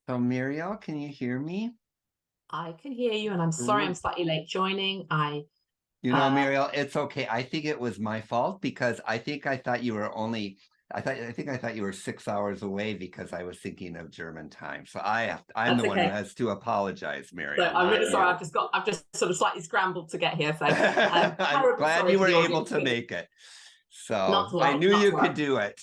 So, Muriel, can you hear me? I can hear you, and I'm sorry I'm Great. slightly late joining. I uh Muriel, it's okay. I think it was my fault because I thought you were only, I thought you were 6 hours away because I was thinking of German time. So I'm that's the one who okay. has to apologize, So Muriel, I'm not really sorry. you. I've just sort of slightly scrambled to get here. So I'm terribly glad sorry you to were the able audience. to make it. Not So to I worry, knew not you to could worry. do it.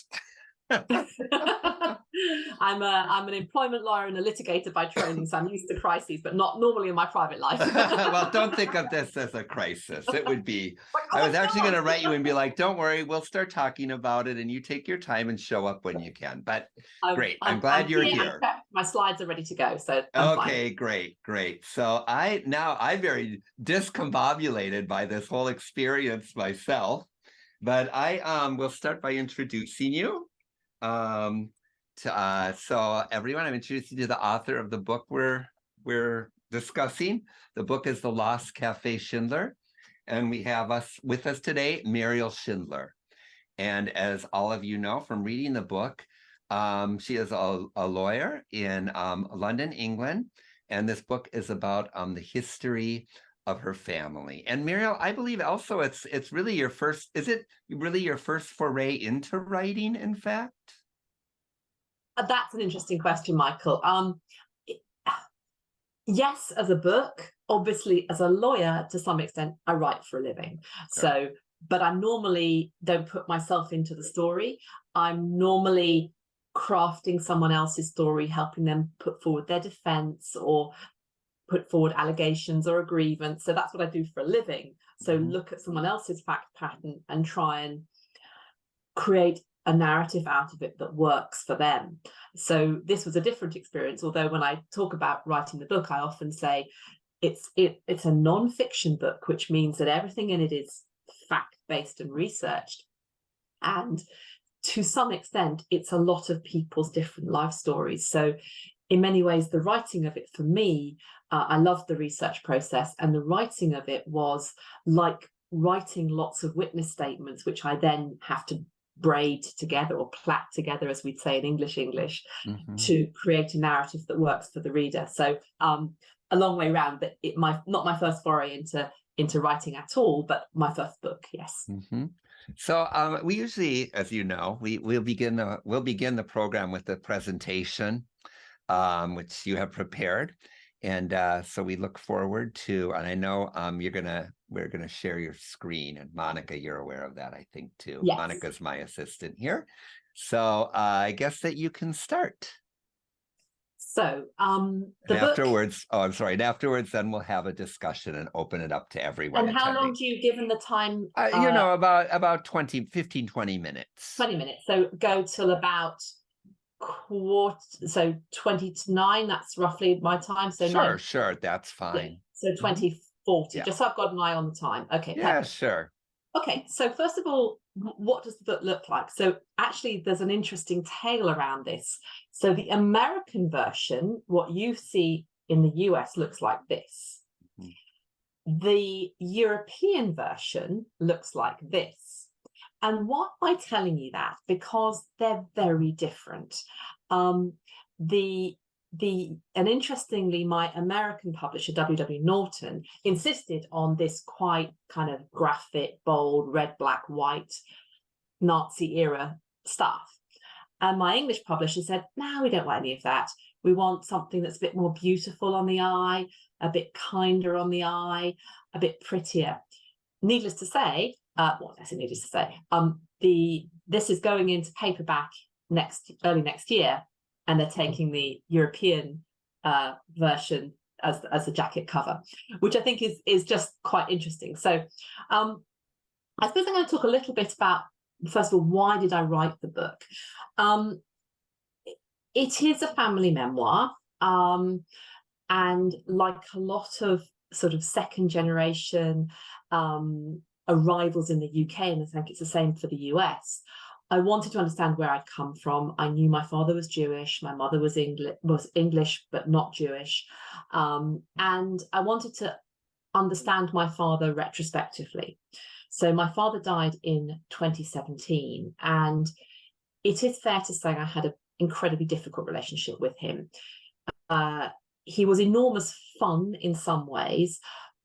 I'm an employment lawyer and a litigator by training, so I'm used to crises, but not normally in my private life. Well, don't think of this as a crisis. It would be, Oh I my was actually going to write you God. and be like, don't worry, we'll start talking about it and you take your time and show up when you can. But I'm, great. I'm I'm, glad I'm you're here. I'm here. prepped. My slides are ready to go, so I'm fine. Okay, great, great. So I'm very discombobulated by this whole experience myself, but I will start by introducing you. Um, so everyone, I'm introducing you to the author of the book we're discussing. The book is The Lost Café Schindler, and we have us with us today, Meriel Schindler. And as all of you know from reading the book, she is a lawyer in London, England, and this book is about the history of her family. And Muriel, I believe also it's really your first. Is it really your first foray into writing? In fact. That's an interesting question, Michael. Yes, as a book, obviously as a lawyer to some extent I write for a living, Sure. so but I normally don't put myself into the story. I'm normally crafting someone else's story, helping them put forward their defense or put forward allegations or a grievance. So that's what I do for a living. So Mhm. look at someone else's fact pattern and try and create a narrative out of it that works for them. So this was a different experience. Although when I talk about writing the book, I often say it's a non-fiction book, which means that everything in it is fact-based and researched. And to some extent, it's a lot of people's different life stories. So in many ways, the writing of it for me, I loved the research process, and the writing of it was like writing lots of witness statements, which I then have to braid together or plait together, as we'd say in English, Mhm. to create a narrative that works for the reader. So a long way around, but not my first foray into writing at all, but my first book, yes. Mhm. So we usually, as you know, we'll begin the program with the presentation, which you have prepared, and so we look forward to. And I know we're gonna share your screen, and Monica, you're aware of that, I think too. Yes. Monica's my assistant here, so I guess that you can start. So And the book. afterwards, oh, I'm sorry. And afterwards, then we'll have a discussion and open it up to everyone And how long attending. do you given the time? About 20 minutes. 20 minutes. So go till about quarter, so 20 to 9, that's roughly my time. So Sure, 9, sure, that's yeah. fine. So Mhm. 20:40, Yeah, just so I've got an eye on the time. Okay, yeah, perfect. sure. Okay, so first of all, what does the book look like? So actually, there's an interesting tale around this. So the American version, what you see in the US, looks like this. Mhm. The European version looks like this. And why am I telling you that? Because they're very different. Um, the and interestingly, my American publisher, W. Norton, insisted on this quite kind of graphic, bold, red, black, white, Nazi era stuff. And my English publisher said, no, we don't want any of that. We want something that's a bit more beautiful on the eye, a bit kinder on the eye, a bit prettier. Needless to say, well, I say needless to say, this is going into paperback early next year, and they're taking the European version as the jacket cover, which I think is just quite interesting. So I suppose I'm going to talk a little bit about, first of all, why did I write the book? Um, it is a family memoir, and like a lot of sort of second generation arrivals in the UK, and I think it's the same for the US, I wanted to understand where I'd come from. I knew my father was Jewish, my mother was English but not Jewish, and I wanted to understand my father retrospectively. So my father died in 2017, and it is fair to say I had an incredibly difficult relationship with him. he was enormous fun in some ways,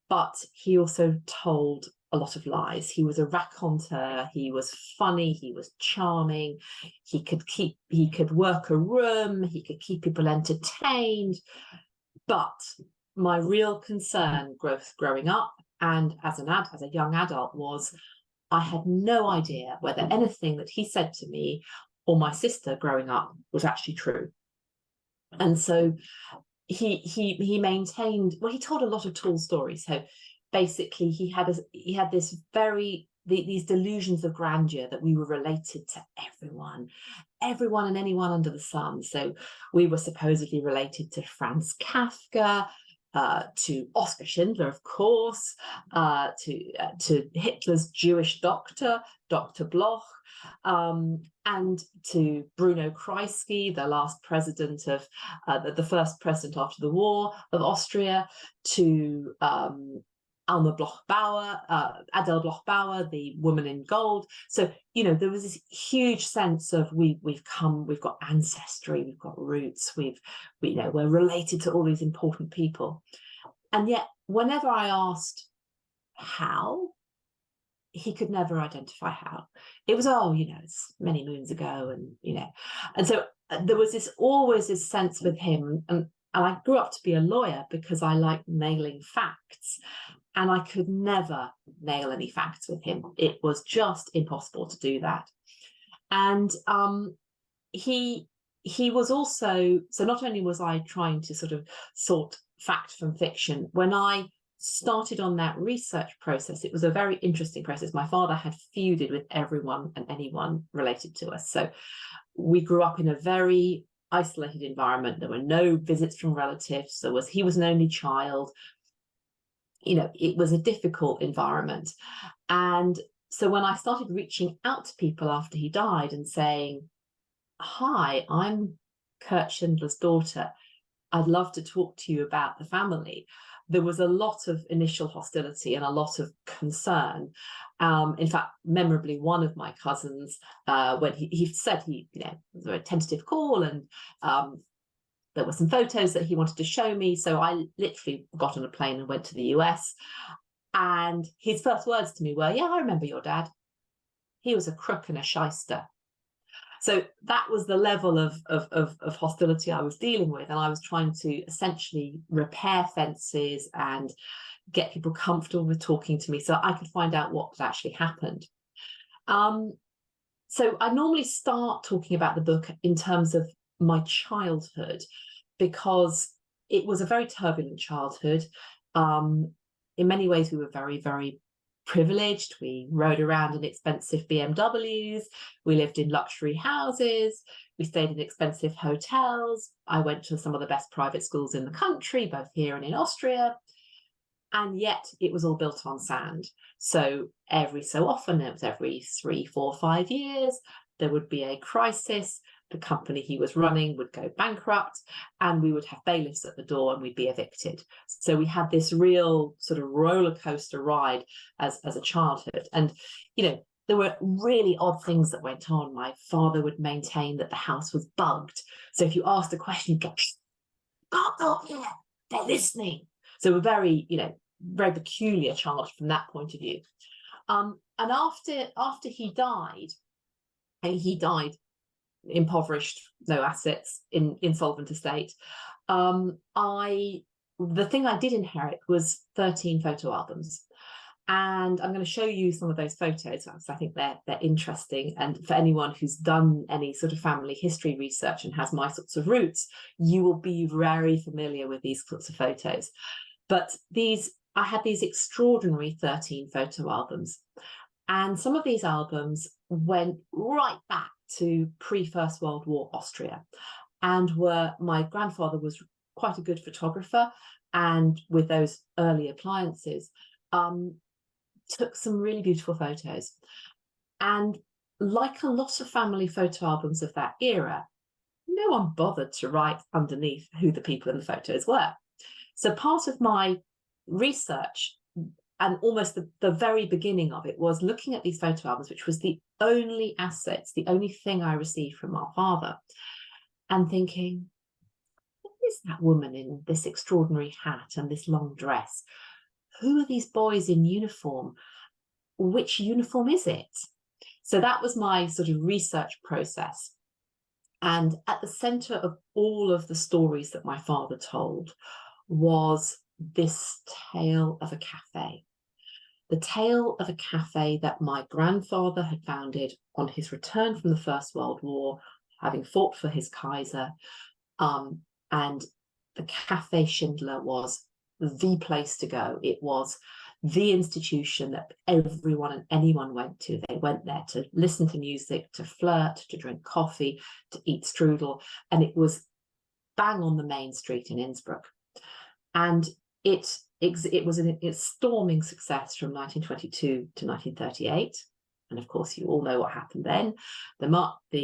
but he also told a lot of lies. He was a raconteur, he was funny, he was charming, he could work a room, he could keep people entertained. But my real concern growing up and as a young adult was I had no idea whether anything that he said to me or my sister growing up was actually true. And so he maintained, well, he told a lot of tall stories. So basically he had this these delusions of grandeur that we were related to everyone and anyone under the sun. So we were supposedly related to Franz Kafka, to Oskar Schindler, of course, to Hitler's Jewish doctor, Dr. Bloch, and to Bruno Kreisky, the last president of the first president after the war of Austria, to Adele Bloch-Bauer, the woman in gold. So, there was this huge sense of we've got ancestry, we've got roots, we're related to all these important people. And yet, whenever I asked how, he could never identify how. It was, it's many moons ago, and so there was always this sense with him, and I grew up to be a lawyer because I like nailing facts. And I could never nail any facts with him. It was just impossible to do that. And he was also, so not only was I trying to sort of sort fact from fiction, when I started on that research process, it was a very interesting process. My father had feuded with everyone and anyone related to us. So we grew up in a very isolated environment. There were no visits from relatives. He was an only child. It was a difficult environment. And so when I started reaching out to people after he died and saying, hi, I'm Kurt Schindler's daughter, I'd love to talk to you about the family, there was a lot of initial hostility and a lot of concern. In fact, memorably, one of my cousins, when he said it was a very tentative call, and there were some photos that he wanted to show me. So I literally got on a plane and went to the US. And his first words to me were, yeah, I remember your dad. He was a crook and a shyster. So that was the level of hostility I was dealing with. And I was trying to essentially repair fences and get people comfortable with talking to me so I could find out what had actually happened. So I normally start talking about the book in terms of my childhood, because it was a very turbulent childhood. In many ways, we were very, very privileged. We rode around in expensive BMWs. We lived in luxury houses. We stayed in expensive hotels. I went to some of the best private schools in the country, both here and in Austria. And yet it was all built on sand. So every so often, it was every 3, 4, 5 years, there would be a crisis. The company he was running would go bankrupt, and we would have bailiffs at the door and we'd be evicted. So we had this real sort of roller coaster ride as a childhood. And, there were really odd things that went on. My father would maintain that the house was bugged. So if you asked a question, you'd go, "God, oh, yeah, they're listening." So we're very, very peculiar child from that point of view. And after he died, impoverished, no assets, in insolvent estate. The thing I did inherit was 13 photo albums. And I'm going to show you some of those photos because I think they're interesting. And for anyone who's done any sort of family history research and has my sorts of roots, you will be very familiar with these sorts of photos. But I had these extraordinary 13 photo albums. And some of these albums went right back to pre-First World War Austria, and my grandfather was quite a good photographer, and with those early appliances, took some really beautiful photos. And like a lot of family photo albums of that era, no one bothered to write underneath who the people in the photos were. So part of my research, and almost the very beginning of it, was looking at these photo albums, which was the only assets, the only thing I received from our father, and thinking, is that woman in this extraordinary hat and this long dress? Who are these boys in uniform? Which uniform is it? So that was my sort of research process. And at the center of all of the stories that my father told was this tale of a cafe. The tale of a cafe that my grandfather had founded on his return from the First World War, having fought for his Kaiser. And the Café Schindler was the place to go. It was the institution that everyone and anyone went to. They went there to listen to music, to flirt, to drink coffee, to eat strudel. And it was bang on the main street in Innsbruck. And it was a storming success from 1922 to 1938. And of course, you all know what happened then. The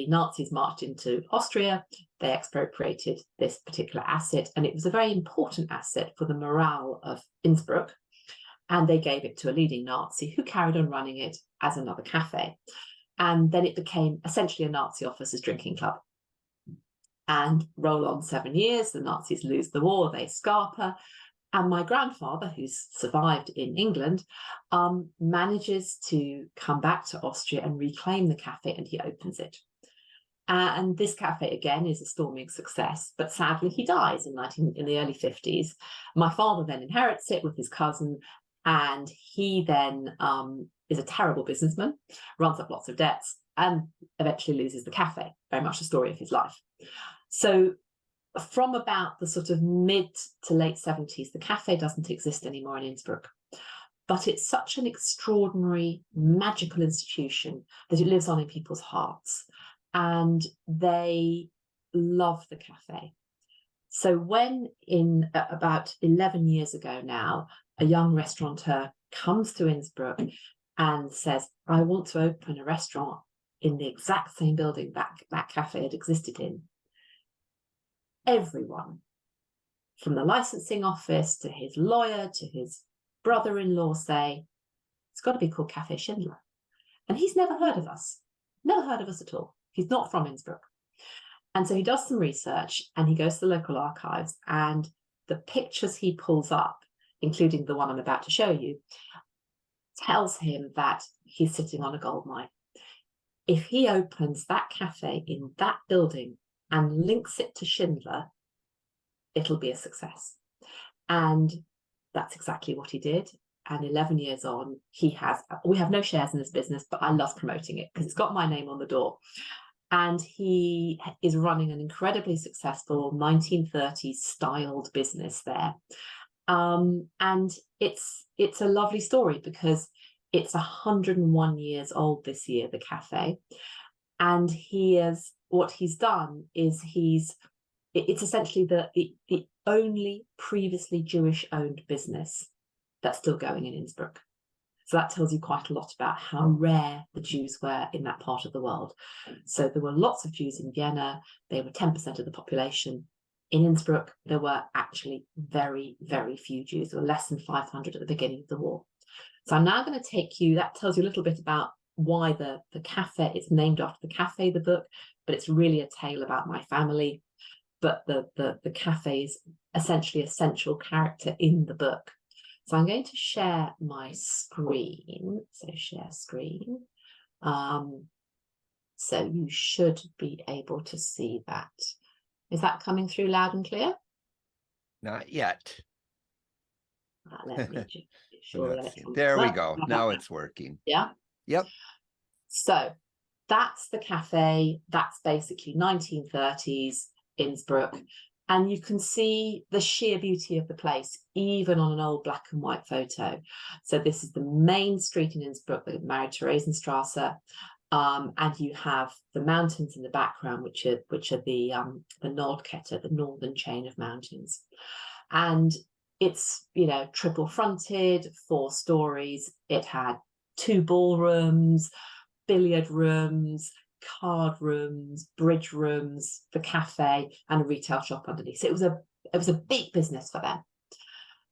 Nazis marched into Austria. They expropriated this particular asset, and it was a very important asset for the morale of Innsbruck. And they gave it to a leading Nazi who carried on running it as another cafe. And then it became essentially a Nazi officers' drinking club. And roll on 7 years, the Nazis lose the war, they scarper. And my grandfather, who's survived in England, manages to come back to Austria and reclaim the cafe, and he opens it. And this cafe, again, is a storming success, but sadly he dies in the early 50s. My father then inherits it with his cousin, and he then is a terrible businessman, runs up lots of debts, and eventually loses the cafe. Very much the story of his life. So from about the sort of mid to late 70s, the cafe doesn't exist anymore in Innsbruck. But it's such an extraordinary, magical institution that it lives on in people's hearts. And they love the cafe. So when in about 11 years ago now, a young restaurateur comes to Innsbruck and says, I want to open a restaurant in the exact same building that cafe had existed in, everyone, from the licensing office to his lawyer to his brother-in-law, say, it's got to be called Café Schindler. And he's never heard of us at all. He's not from Innsbruck. And so he does some research and he goes to the local archives, and the pictures he pulls up, including the one I'm about to show you, tells him that he's sitting on a gold mine. If he opens that cafe in that building and links it to Schindler, it'll be a success. And that's exactly what he did. And 11 years on, we have no shares in this business, but I love promoting it because it's got my name on the door. And he is running an incredibly successful 1930s styled business there. And it's a lovely story because it's 101 years old this year, the cafe. And what he's done is it's essentially the only previously Jewish-owned business that's still going in Innsbruck. So that tells you quite a lot about how rare the Jews were in that part of the world. So there were lots of Jews in Vienna. They were 10% of the population. In Innsbruck, there were actually very, very few Jews. There were less than 500 at the beginning of the war. So I'm now going to take you, that tells you a little bit about why the cafe, it's named after the cafe, the book, but it's really a tale about my family. But the cafe is essentially a central character in the book. So I'm going to share my screen. So share screen. So you should be able to see that. Is that coming through loud and clear? Not yet. Let me just make sure that there we go. Now it's working. Yeah. Yep. So that's the cafe. That's basically 1930s Innsbruck. And you can see the sheer beauty of the place, even on an old black and white photo. So this is the main street in Innsbruck, the Marie-Theresienstrasse. And you have the mountains in the background, which are the Nordkette, the northern chain of mountains. And it's, triple fronted, 4 stories. It had 2 ballrooms, billiard rooms, card rooms, bridge rooms, the cafe, and a retail shop underneath. So it was a big business for them.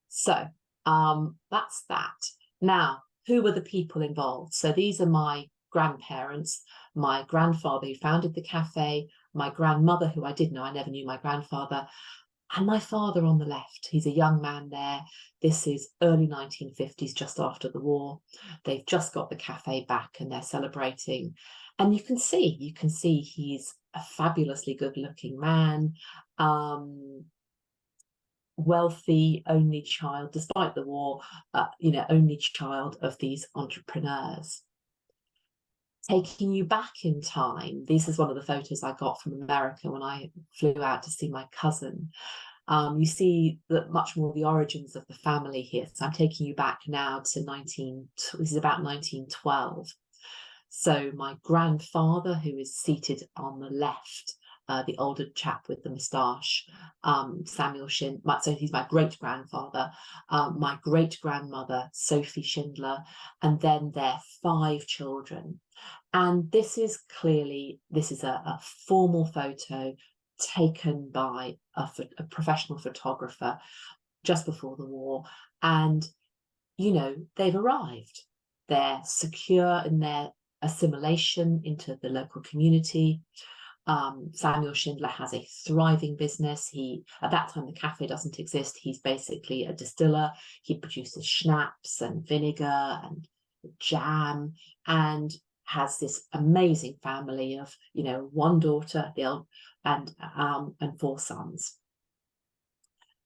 So that's that. Now, who were the people involved? So these are my grandparents, my grandfather who founded the cafe, my grandmother, who I did know, I never knew my grandfather, And my father on the left, he's a young man there. This is early 1950s, just after the war. They've just got the cafe back and they're celebrating. And you can see he's a fabulously good looking man, wealthy, only child, despite the war, only child of these entrepreneurs. Taking you back in time, this is one of the photos I got from America when I flew out to see my cousin. You see that much more the origins of the family here. So I'm taking you back now to this is about 1912. So my grandfather, who is seated on the left, the older chap with the moustache, Samuel Schindler, so he's my great-grandfather, my great-grandmother, Sophie Schindler, and then their 5 children. And this is a formal photo taken by a professional photographer just before the war. And, they've arrived. They're secure in their assimilation into the local community. Samuel Schindler has a thriving business. At that time, the cafe doesn't exist. He's basically a distiller. He produces schnapps and vinegar and jam, and has this amazing family of, 1 daughter, and 4 sons.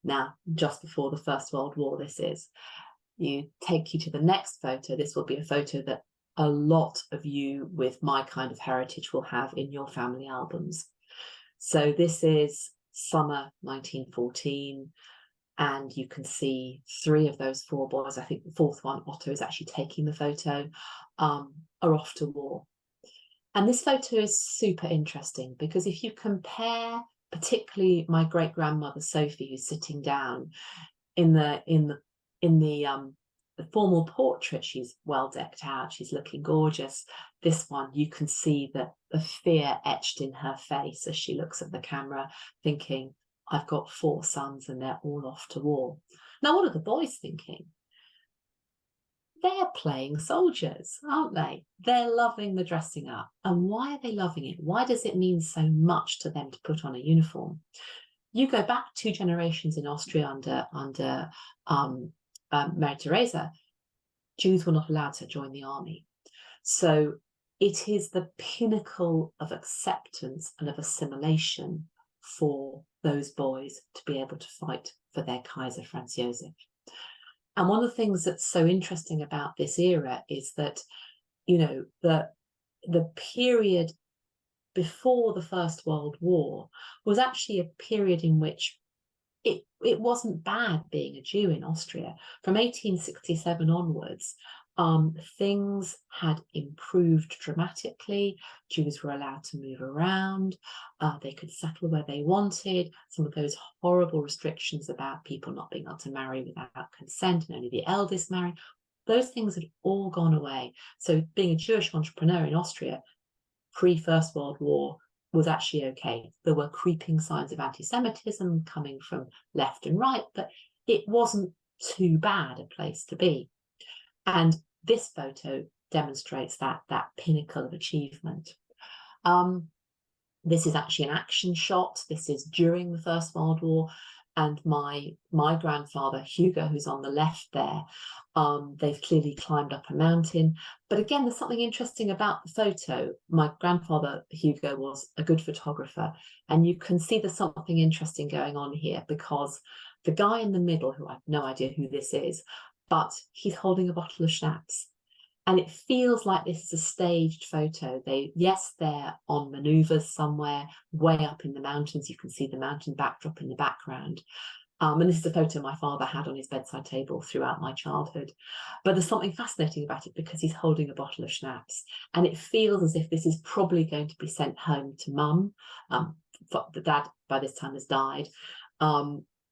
Now, just before the First World War, this is. Take you to the next photo. This will be a photo that a lot of you with my kind of heritage will have in your family albums. So this is summer 1914, and you can see 3 of those 4 boys. I think the 4th one, Otto, is actually taking the photo, are off to war. And this photo is super interesting because if you compare, particularly my great-grandmother Sophie, who's sitting down in the formal portrait, she's well decked out, she's looking gorgeous. This one, you can see the fear etched in her face as she looks at the camera, thinking, I've got 4 sons and they're all off to war. Now, what are the boys thinking? They're playing soldiers, aren't they? They're loving the dressing up. And why are they loving it? Why does it mean so much to them to put on a uniform? You go back 2 generations in Austria under Mary Theresa, Jews were not allowed to join the army. So it is the pinnacle of acceptance and of assimilation for those boys to be able to fight for their Kaiser Franz Josef. And one of the things that's so interesting about this era is that, the period before the First World War was actually a period in which it wasn't bad being a Jew in Austria. From 1867 onwards, things had improved dramatically. Jews were allowed to move around. They could settle where they wanted. Some of those horrible restrictions about people not being able to marry without consent and only the eldest married, those things had all gone away. So being a Jewish entrepreneur in Austria pre-First World War was actually okay. There were creeping signs of anti-Semitism coming from left and right, but it wasn't too bad a place to be. And this photo demonstrates that pinnacle of achievement. This is actually an action shot. This is during the First World War. And my grandfather, Hugo, who's on the left there, they've clearly climbed up a mountain. But again, there's something interesting about the photo. My grandfather, Hugo, was a good photographer. And you can see there's something interesting going on here because the guy in the middle, who I have no idea who this is, but he's holding a bottle of schnapps. And it feels like this is a staged photo. They're on maneuvers somewhere way up in the mountains. You can see the mountain backdrop in the background. And this is a photo my father had on his bedside table throughout my childhood. But there's something fascinating about it because he's holding a bottle of schnapps. And it feels as if this is probably going to be sent home to mum. The dad by this time has died.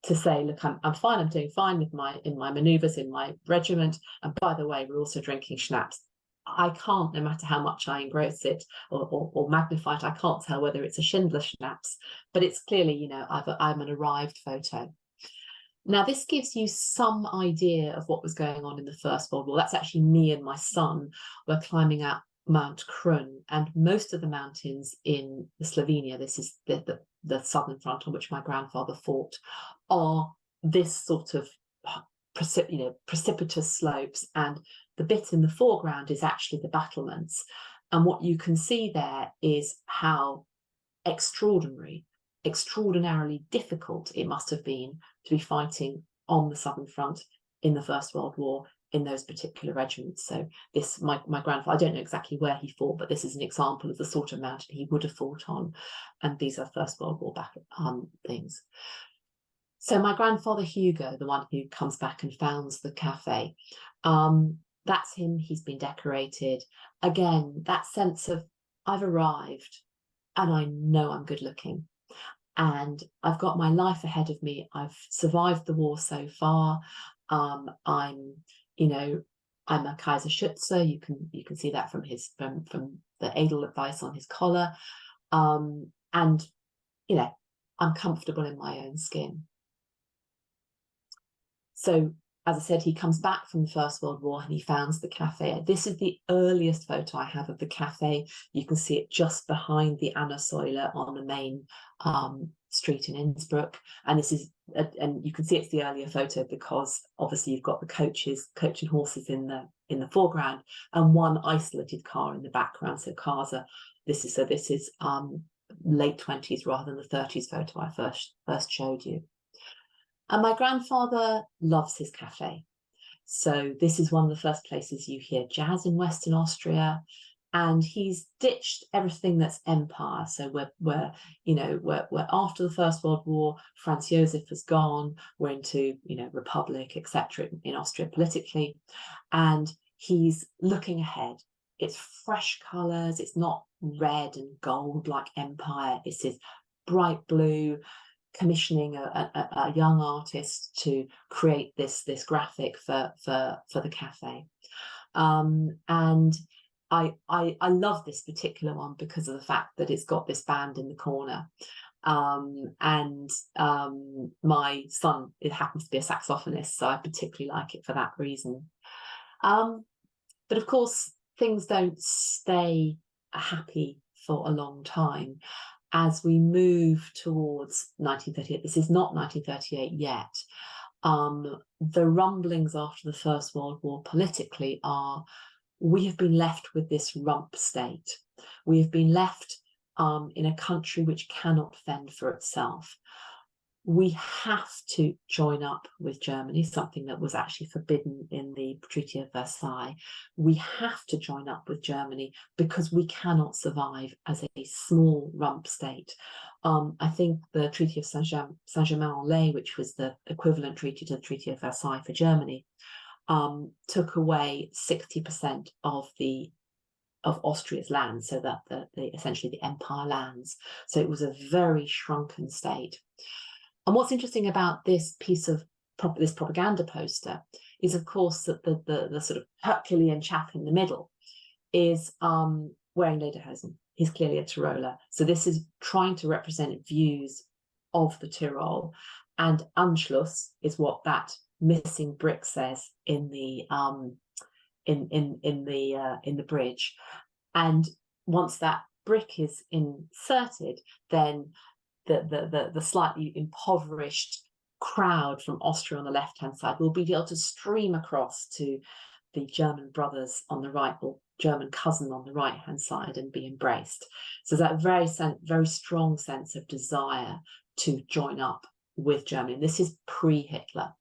To say, look, I'm fine, I'm doing fine in my maneuvers, in my regiment. And by the way, we're also drinking schnapps. I can't, no matter how much I engross it or magnify it, I can't tell whether it's a Schindler schnapps, but it's clearly, I'm an arrived photo. Now, this gives you some idea of what was going on in the First World War. That's actually me and my son were climbing up Mount Krun, and most of the mountains in Slovenia, this is the the southern front on which my grandfather fought, are this sort of precipitous slopes, and the bit in the foreground is actually the battlements. And what you can see there is how extraordinarily difficult it must have been to be fighting on the southern front in the First World War in those particular regiments. So this, my grandfather, I don't know exactly where he fought, but this is an example of the sort of mountain he would have fought on, and these are First World War things. So my grandfather Hugo, the one who comes back and founds the cafe, that's him. He's been decorated. Again, that sense of I've arrived and I know I'm good looking and I've got my life ahead of me. I've survived the war so far. I'm a Kaiserschütze. You can see that from his from the Edelweiss on his collar, and I'm comfortable in my own skin. So, as I said, he comes back from the First World War and he founds the cafe. This is the earliest photo I have of the cafe. You can see it just behind the Anna Säule on the main street in Innsbruck. And this is, and you can see it's the earlier photo because obviously you've got the coach and horses in the foreground and one isolated car in the background. So cars are, this is late 20s rather than the 30s photo I first showed you. And my grandfather loves his cafe. So this is one of the first places you hear jazz in Western Austria. And he's ditched everything that's empire. So we're after the First World War, Franz Josef has gone, we're into, republic, etc. in Austria politically. And he's looking ahead. It's fresh colors. It's not red and gold like empire. It's this bright blue, commissioning a young artist to create this graphic for the cafe, and I love this particular one because of the fact that it's got this band in the corner, and my son, it happens to be a saxophonist, so I particularly like it for that reason. But of course, things don't stay happy for a long time. As we move towards 1938, this is not 1938 yet, the rumblings after the First World War politically are, we have been left with this rump state. We have been left in a country which cannot fend for itself. We have to join up with Germany, something that was actually forbidden in the Treaty of Versailles. We have to join up with Germany because we cannot survive as a small rump state. I think the Treaty of Saint-Germain-en-Laye, which was the equivalent treaty to the Treaty of Versailles for Germany, took away 60% of Austria's land, so that essentially the empire lands. So it was a very shrunken state. And what's interesting about this piece of this propaganda poster is, of course, that the sort of Herculean chap in the middle is wearing lederhosen. He's clearly a Tiroler. So this is trying to represent views of the Tyrol, and Anschluss is what that missing brick says in the bridge. And once that brick is inserted, then the slightly impoverished crowd from Austria on the left-hand side will be able to stream across to the German brothers on the right, or German cousin on the right-hand side, and be embraced. So that very strong sense of desire to join up with Germany. And this is pre-Hitler.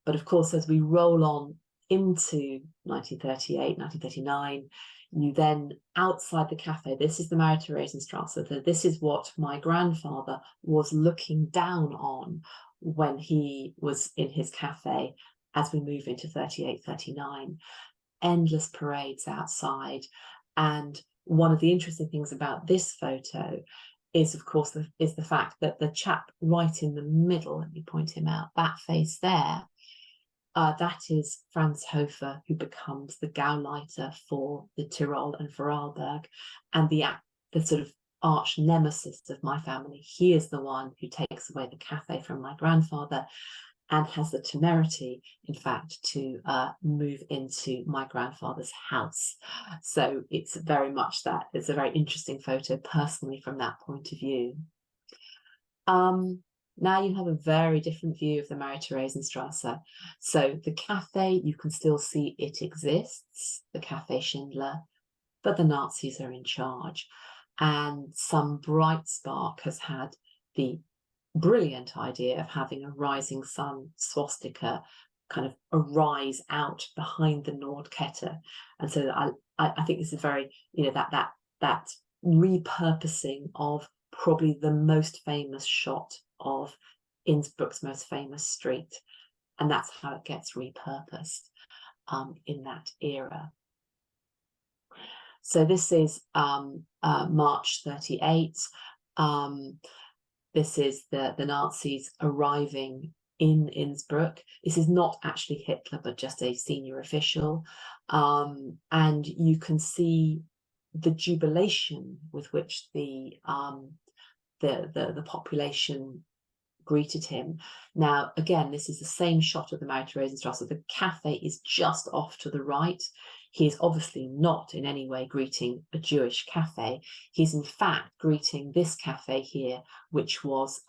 But of course, as we roll on into 1938, 1939, you then, outside the cafe, this is the Marie-Theresienstrasse. This is what my grandfather was looking down on when he was in his cafe as we move into 38, 39. Endless parades outside. And one of the interesting things about this photo is, of course, the fact that the chap right in the middle, let me point him out, that face there, that is Franz Hofer, who becomes the Gauleiter for the Tyrol and Vorarlberg, and the sort of arch nemesis of my family. He is the one who takes away the cafe from my grandfather and has the temerity, in fact, to move into my grandfather's house. So it's very much that. It's a very interesting photo personally from that point of view. Now you have a very different view of the Marie-Theresienstrasse. So the cafe, you can still see it exists, the Café Schindler, but the Nazis are in charge. And some bright spark has had the brilliant idea of having a rising sun swastika kind of arise out behind the Nordkette. And so I think this is very, that repurposing of probably the most famous shot of Innsbruck's most famous street. And that's how it gets repurposed in that era. So this is March 38. This is the Nazis arriving in Innsbruck. This is not actually Hitler, but just a senior official. And you can see the jubilation with which the population greeted him. Now, again, this is the same shot of the Marie-Theresienstrasse. The cafe is just off to the right. He is obviously not in any way greeting a Jewish cafe. He's in fact greeting this cafe here, which was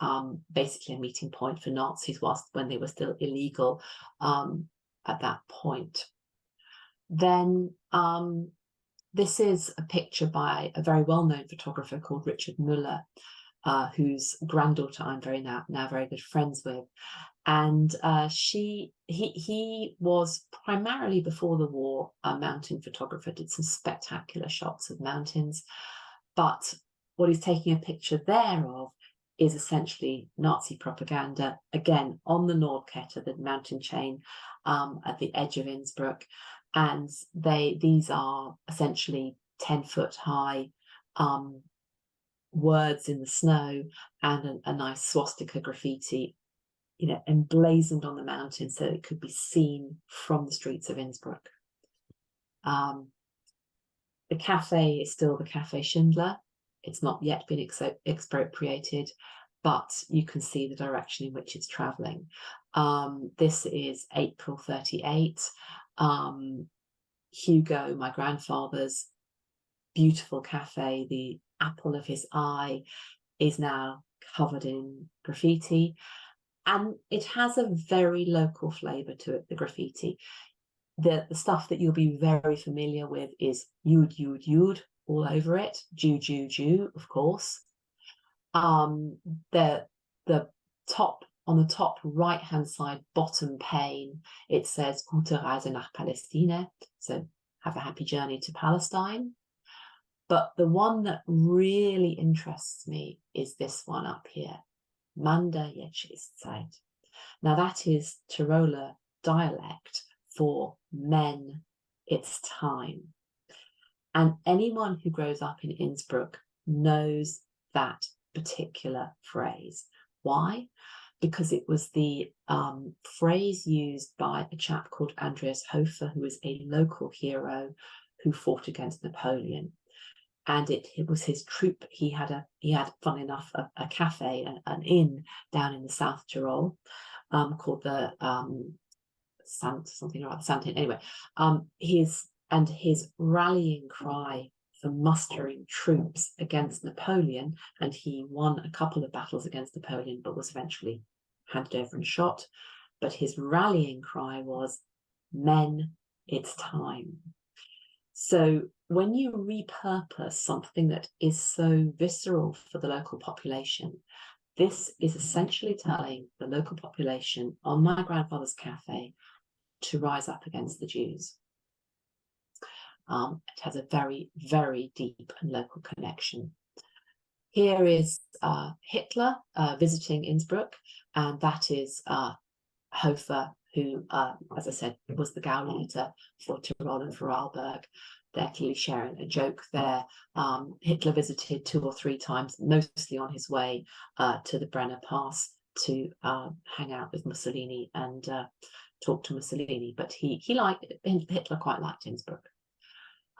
basically a meeting point for Nazis when they were still illegal at that point. Then this is a picture by a very well-known photographer called Richard Müller, whose granddaughter I'm now very good friends with. And he was primarily, before the war, a mountain photographer, did some spectacular shots of mountains. But what he's taking a picture there of is essentially Nazi propaganda, again, on the Nordkette, the mountain chain at the edge of Innsbruck. And these are essentially 10-foot high words in the snow and a nice swastika graffiti, emblazoned on the mountain so it could be seen from the streets of Innsbruck. The cafe is still the Café Schindler. It's not yet been expropriated, but you can see the direction in which it's traveling. This is April 38. Hugo, my grandfather's beautiful cafe, the apple of his eye, is now covered in graffiti. And it has a very local flavour to it, the graffiti. The stuff that you'll be very familiar with is Yud, Yud, Yud all over it. Jew, Jew, Jew, of course. The top, on the top right-hand side, bottom pane, it says Gute Reise nach Palästina. So have a happy journey to Palestine. But the one that really interests me is this one up here. Manda jetzt ist Zeit. Now that is Tiroler dialect for men, it's time. And anyone who grows up in Innsbruck knows that particular phrase. Why? Because it was the phrase used by a chap called Andreas Hofer, who was a local hero who fought against Napoleon. And it was his troop. He had, funnily enough, a cafe, an inn down in the South Tyrol, called the something or other, Santin. Anyway, his rallying cry for mustering troops against Napoleon, and he won a couple of battles against Napoleon, but was eventually handed over and shot. But his rallying cry was, "Men, it's time." So when you repurpose something that is so visceral for the local population, this is essentially telling the local population on my grandfather's cafe to rise up against the Jews. It has a very, very deep and local connection. Here is Hitler visiting Innsbruck, and that is Hofer, who, as I said, was the Gauleiter for Tyrol and Vorarlberg. They're clearly sharing a joke there. Hitler visited 2 or 3 times, mostly on his way to the Brenner Pass to hang out with Mussolini and talk to Mussolini. But Hitler quite liked Innsbruck.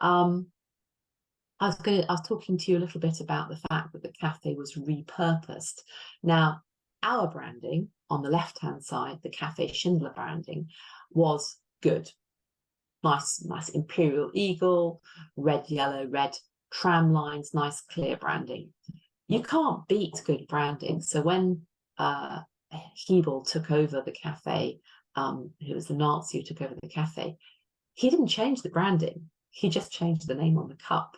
I was talking to you a little bit about the fact that the cafe was repurposed. Now, our branding on the left-hand side, the Café Schindler branding, was good. Nice imperial eagle, red, yellow, red tram lines, nice clear branding. You can't beat good branding. So when Hebel took over the cafe, who was the Nazi who took over the cafe, he didn't change the branding. He just changed the name on the cup.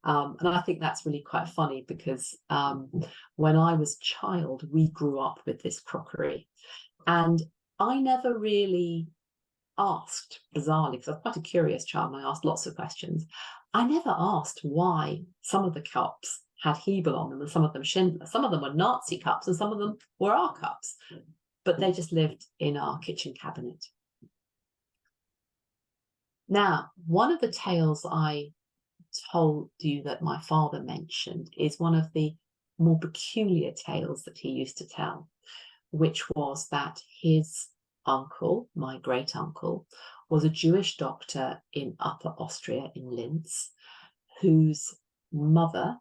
And I think that's really quite funny because when I was a child, we grew up with this crockery. And I never really asked, bizarrely, because I was quite a curious child and I asked lots of questions. I never asked why some of the cups had Hebel on them and some of them Schindler. Some of them were Nazi cups and some of them were our cups, but they just lived in our kitchen cabinet. Now, one of the tales I told you that my father mentioned is one of the more peculiar tales that he used to tell, which was that his uncle, my great uncle, was a Jewish doctor in Upper Austria in Linz, whose mother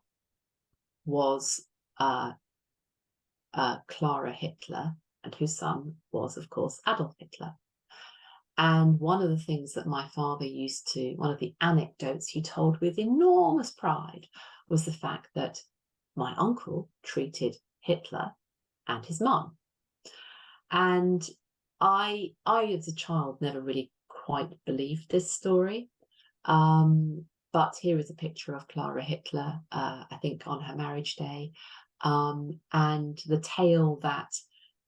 was Clara Hitler, and whose son was, of course, Adolf Hitler. And one of the things that my father used to, one of the anecdotes he told with enormous pride, was the fact that my uncle treated Hitler and his mum. And I as a child, never really quite believed this story. But here is a picture of Clara Hitler, I think on her marriage day. And the tale that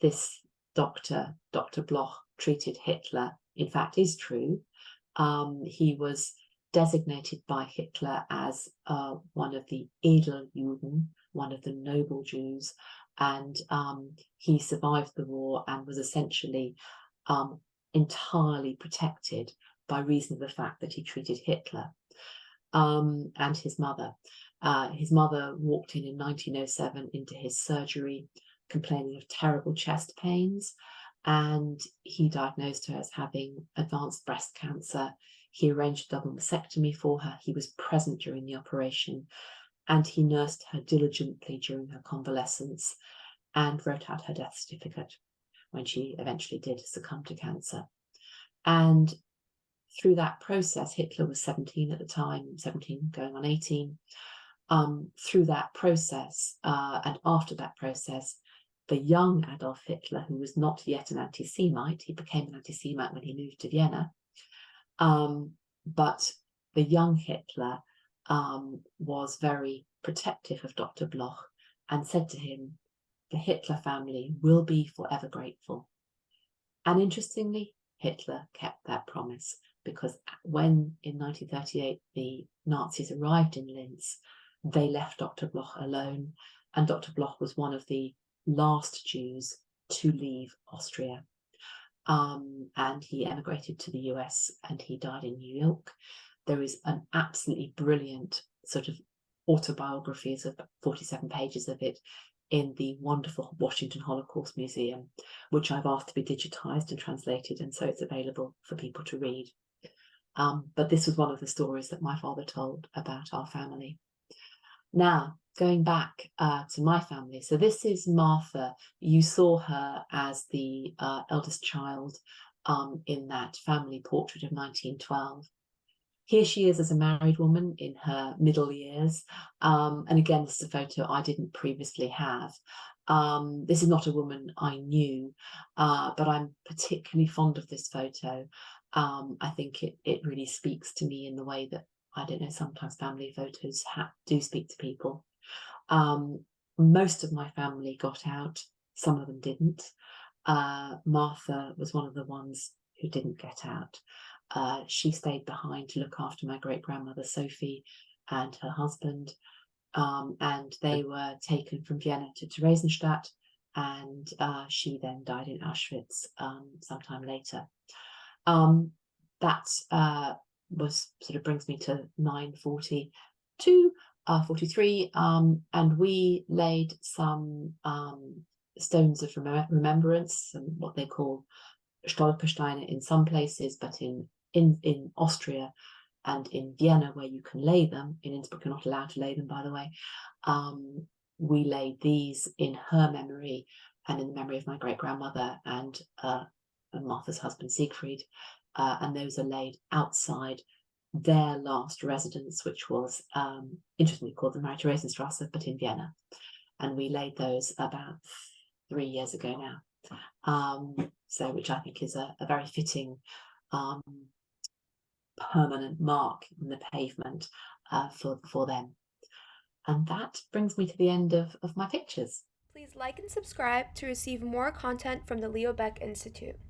this doctor, Dr. Bloch, treated Hitler, in fact, is true. He was designated by Hitler as one of the Edeljuden, one of the noble Jews, and he survived the war and was essentially entirely protected by reason of the fact that he treated Hitler and his mother. His mother walked in 1907 into his surgery complaining of terrible chest pains, and he diagnosed her as having advanced breast cancer. He arranged a double mastectomy for her. He was present during the operation, and he nursed her diligently during her convalescence and wrote out her death certificate when she eventually did succumb to cancer. And through that process, Hitler was 17 at the time, 17 going on 18. Through that process and after that process, the young Adolf Hitler, who was not yet an anti-Semite, he became an anti-Semite when he moved to Vienna, but the young Hitler was very protective of Dr. Bloch and said to him, the Hitler family will be forever grateful. And interestingly, Hitler kept that promise, because when in 1938 the Nazis arrived in Linz, they left Dr. Bloch alone, and Dr. Bloch was one of the last Jews to leave Austria. And he emigrated to the US and he died in New York. There is an absolutely brilliant sort of autobiography, of 47 pages of it, in the wonderful Washington Holocaust Museum, which I've asked to be digitized and translated, and so it's available for people to read. But this was one of the stories that my father told about our family. Now, going back to my family, so this is Martha. You saw her as the eldest child in that family portrait of 1912. Here she is as a married woman in her middle years. And again, this is a photo I didn't previously have. This is not a woman I knew, but I'm particularly fond of this photo. I think it really speaks to me in the way that, I don't know, sometimes family photos do speak to people. Most of my family got out, some of them didn't. Martha was one of the ones who didn't get out. She stayed behind to look after my great-grandmother Sophie and her husband, and they were taken from Vienna to Theresienstadt, and she then died in Auschwitz sometime later. That was sort of brings me to 942, 43, and we laid some stones of remembrance, and what they call Stolpersteine in some places, but in Austria and in Vienna, where you can lay them, in Innsbruck you're not allowed to lay them, by the way, we laid these in her memory and in the memory of my great-grandmother and Martha's husband Siegfried, and those are laid outside their last residence, which was interestingly called the Marie-Theresienstrasse, but in Vienna. And we laid those about 3 years ago now. So which I think is a very fitting permanent mark in the pavement for them. And that brings me to the end of my pictures. Please like and subscribe to receive more content from the Leo Baeck Institute.